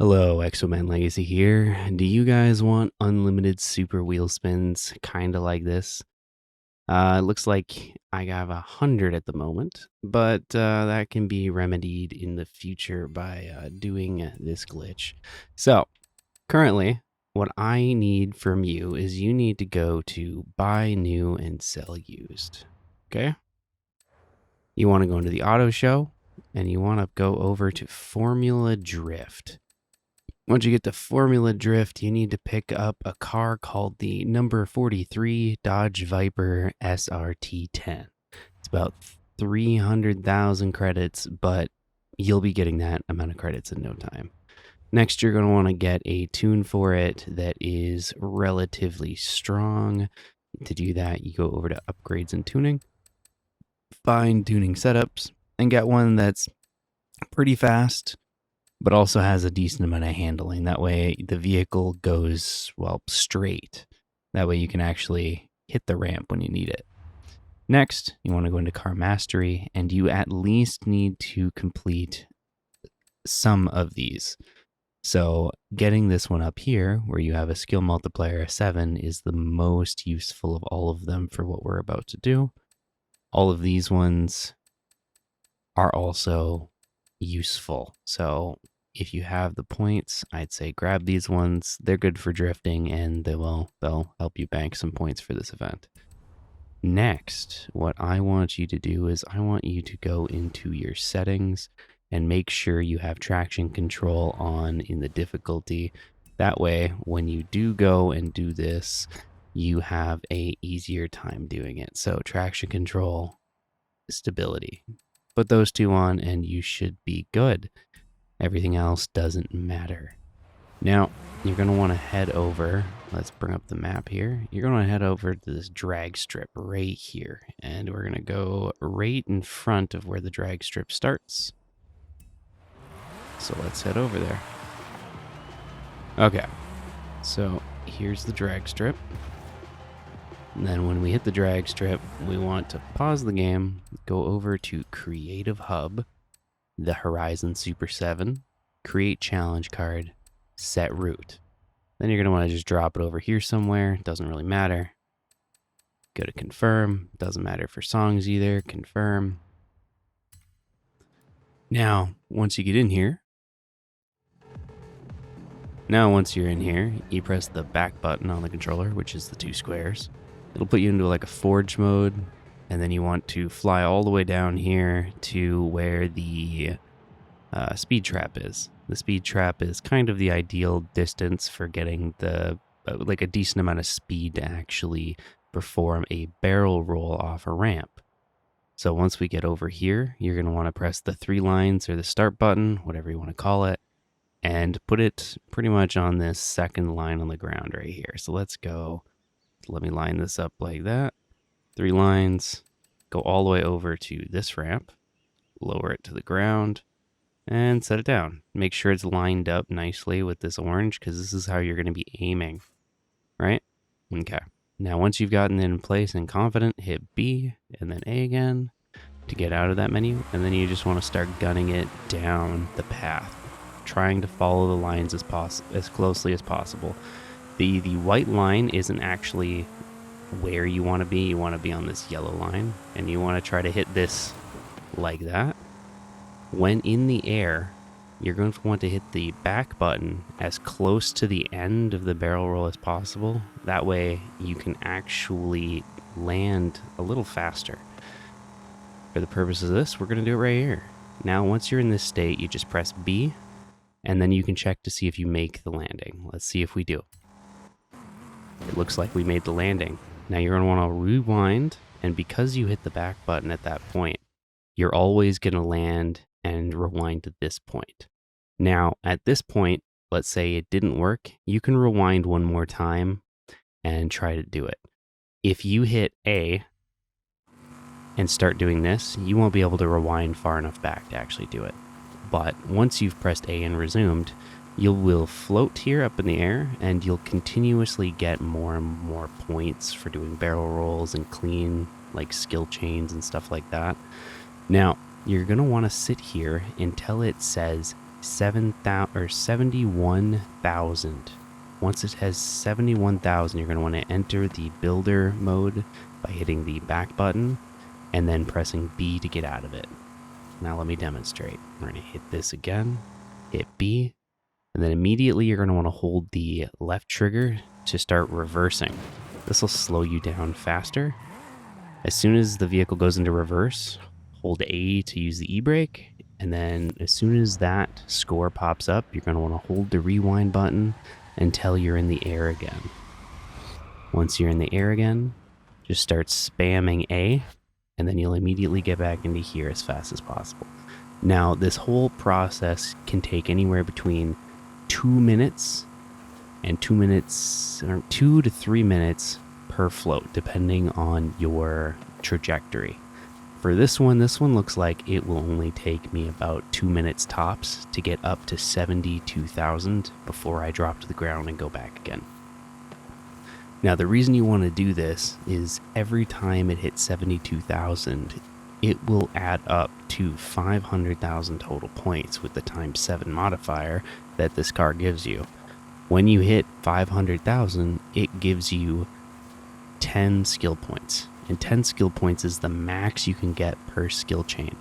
Hello, Exoman Legacy here. Do you guys want unlimited super wheel spins, kind of like this? It looks like I have 100 at the moment, but that can be remedied in the future by doing this glitch. So, currently, what I need from you is you need to go to buy new and sell used. Okay? You want to go into the auto show, and you want to go over to Formula Drift. Once you get to Formula Drift, you need to pick up a car called the number 43 Dodge Viper SRT10. It's about 300,000 credits, but you'll be getting that amount of credits in no time. Next, you're going to want to get a tune for it that is relatively strong. To do that, you go over to Upgrades and Tuning, find Tuning Setups, and get one that's pretty fast but also has a decent amount of handling. That way the vehicle goes, well, straight. That way you can actually hit the ramp when you need it. Next, you want to go into Car Mastery, and you at least need to complete some of these. So getting this one up here, where you have a skill multiplier of 7, is the most useful of all of them for what we're about to do. All of these ones are also useful. So if you have the points, I'd say grab these ones. They're good for drifting, and they'll help you bank some points for this event. Next, what I want you to do is I want you to go into your settings and make sure you have traction control on in the difficulty. That way, when you do go and do this, you have a easier time doing it. So traction control, stability. Put those two on and you should be good. Everything else doesn't matter. Now, you're going to want to head over. Let's bring up the map here. You're going to head over to this drag strip right here. And we're going to go right in front of where the drag strip starts. So let's head over there. Okay. So here's the drag strip. And then when we hit the drag strip, we want to pause the game, go over to Creative Hub, the Horizon Super 7, create challenge card, set route. Then you're going to want to just drop it over here somewhere. Doesn't really matter. Go to confirm. Doesn't matter for songs either. Confirm. Now, once you get in here, once you're in here, you press the back button on the controller, which is the 2 squares. It'll put you into like a forge mode, and then you want to fly all the way down here to where the speed trap is. The speed trap is kind of the ideal distance for getting the like a decent amount of speed to actually perform a barrel roll off a ramp. So once we get over here, you're going to want to press the 3 lines or the start button, whatever you want to call it, and put it pretty much on this second line on the ground right here. So let's go. Let me line this up like that. 3 lines, go all the way over to this ramp, lower it to the ground, and set it down. Make sure it's lined up nicely with this orange, because this is how you're going to be aiming, right? Okay. Now, once you've gotten it in place and confident, hit B and then A again to get out of that menu, and then you just want to start gunning it down the path, trying to follow the lines as closely as possible. The white line isn't actually where you want to be. You want to be on this yellow line, and you want to try to hit this like that. When in the air, you're going to want to hit the back button as close to the end of the barrel roll as possible. That way you can actually land a little faster. For the purpose of this, we're going to do it right here. Now, once you're in this state, you just press B, and then you can check to see if you make the landing. Let's see if we do. It looks like we made the landing. Now you're going to want to rewind, and because you hit the back button at that point, you're always going to land and rewind to this point. Now, at this point, let's say it didn't work, you can rewind one more time and try to do it. If you hit A and start doing this, you won't be able to rewind far enough back to actually do it. But once you've pressed A and resumed, you will float here up in the air, and you'll continuously get more and more points for doing barrel rolls and clean, like skill chains and stuff like that. Now, you're going to want to sit here until it says 71,000. Once it has 71,000, you're going to want to enter the builder mode by hitting the back button and then pressing B to get out of it. Now let me demonstrate. We're going to hit this again, hit B, and then immediately you're going to want to hold the left trigger to start reversing. This will slow you down faster. As soon as the vehicle goes into reverse, hold A to use the e-brake, and then as soon as that score pops up, you're going to want to hold the rewind button until you're in the air again. Once you're in the air again, just start spamming A, and then you'll immediately get back into here as fast as possible. Now, this whole process can take anywhere between 2 minutes and 2 minutes, or 2 to 3 minutes per float, depending on your trajectory. For this one looks like it will only take me about 2 minutes tops to get up to 72,000 before I drop to the ground and go back again. Now, the reason you want to do this is every time it hits 72,000, it will add up to 500,000 total points with the times 7 modifier that this car gives you. When you hit 500,000, it gives you 10 skill points. And 10 skill points is the max you can get per skill chain.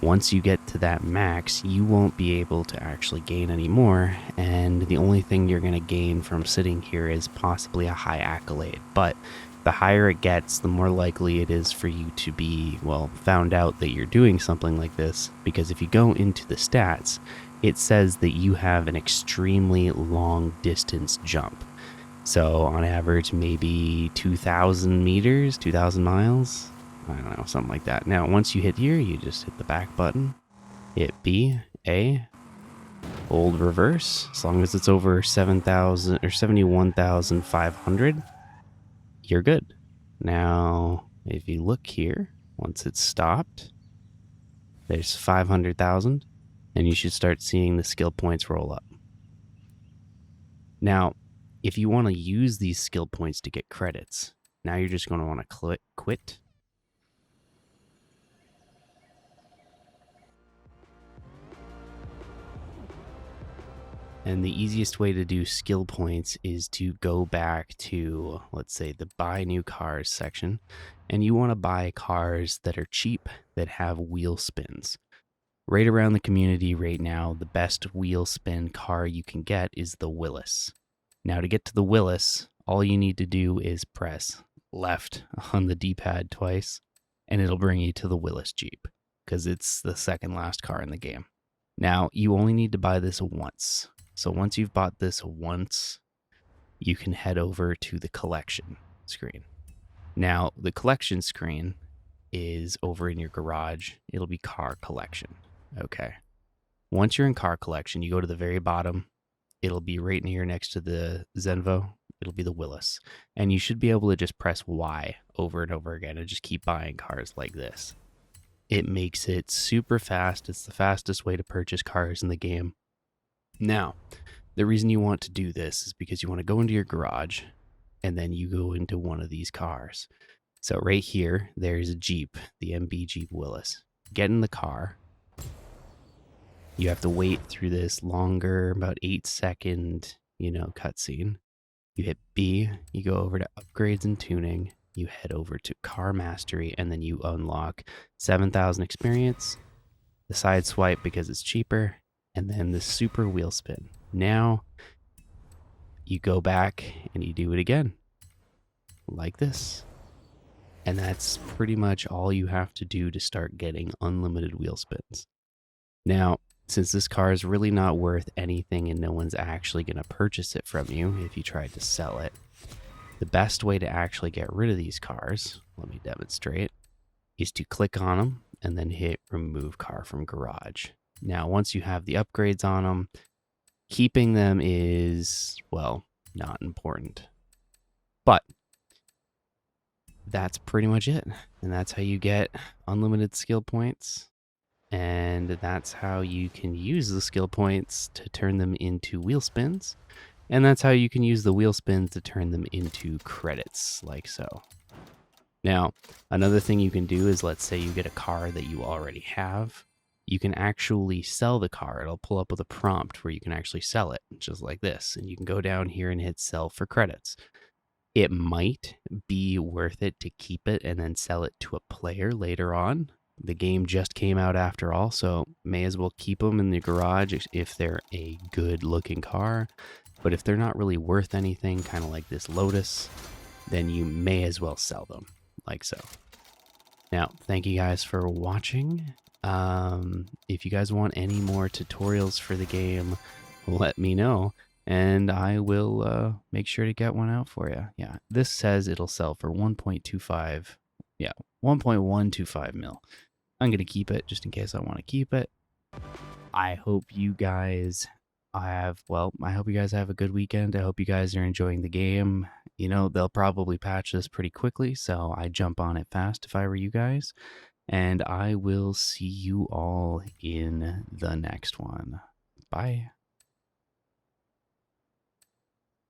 Once you get to that max, you won't be able to actually gain any more, and the only thing you're going to gain from sitting here is possibly a high accolade. But the higher it gets, the more likely it is for you to be, well, found out that you're doing something like this, because if you go into the stats, it says that you have an extremely long distance jump. So on average, maybe 2,000 meters, 2,000 miles. I don't know, something like that. Now, once you hit here, you just hit the back button, hit B, A, hold reverse. As long as it's over 7,000 or 71,500, you're good. Now, if you look here, once it's stopped, there's 500,000, and you should start seeing the skill points roll up. Now, if you want to use these skill points to get credits, now you're just going to want to click quit. And the easiest way to do skill points is to go back to, let's say, the buy new cars section, and you want to buy cars that are cheap, that have wheel spins. Right around the community right now, the best wheel spin car you can get is the Willis. Now, to get to the Willis, all you need to do is press left on the D-pad twice, and it'll bring you to the Willis Jeep, because it's the second last car in the game. Now, you only need to buy this once. So once you've bought this once, you can head over to the collection screen. Now, the collection screen is over in your garage. It'll be car collection. Okay. Once you're in car collection, you go to the very bottom. It'll be right near next to the Zenvo. It'll be the Willis. And you should be able to just press Y over and over again and just keep buying cars like this. It makes it super fast. It's the fastest way to purchase cars in the game. Now, the reason you want to do this is because you want to go into your garage and then you go into one of these cars. So right here, there's a Jeep, the MB Jeep Willis. Get in the car. You have to wait through this longer, about 8-second, cutscene. You hit B, you go over to upgrades and tuning, you head over to car mastery, and then you unlock 7,000 experience, the side swipe because it's cheaper, and then the super wheel spin. Now, you go back and you do it again, like this. And that's pretty much all you have to do to start getting unlimited wheel spins. Now, since this car is really not worth anything and no one's actually going to purchase it from you if you tried to sell it, the best way to actually get rid of these cars, let me demonstrate, is to click on them and then hit remove car from garage. Now, once you have the upgrades on them, keeping them is, well, not important. But that's pretty much it. And that's how you get unlimited skill points. And that's how you can use the skill points to turn them into wheel spins. And that's how you can use the wheel spins to turn them into credits, like so. Now, another thing you can do is, let's say you get a car that you already have. you can actually sell the car. It'll pull up with a prompt where you can actually sell it, just like this. And you can go down here and hit sell for credits. It might be worth it to keep it and then sell it to a player later on. The game just came out after all, so may as well keep them in the garage if they're a good looking car. But if they're not really worth anything, kind of like this Lotus, then you may as well sell them, like so. Now, thank you guys for watching. If you guys want any more tutorials for the game, let me know, and I will make sure to get one out for you. Yeah, this says it'll sell for 1.25. Yeah, 1.125 mil. I'm going to keep it just in case I want to keep it. I hope you guys I hope you guys have a good weekend. I hope you guys are enjoying the game. You know, they'll probably patch this pretty quickly, so I jump on it fast if I were you guys. And I will see you all in the next one. Bye.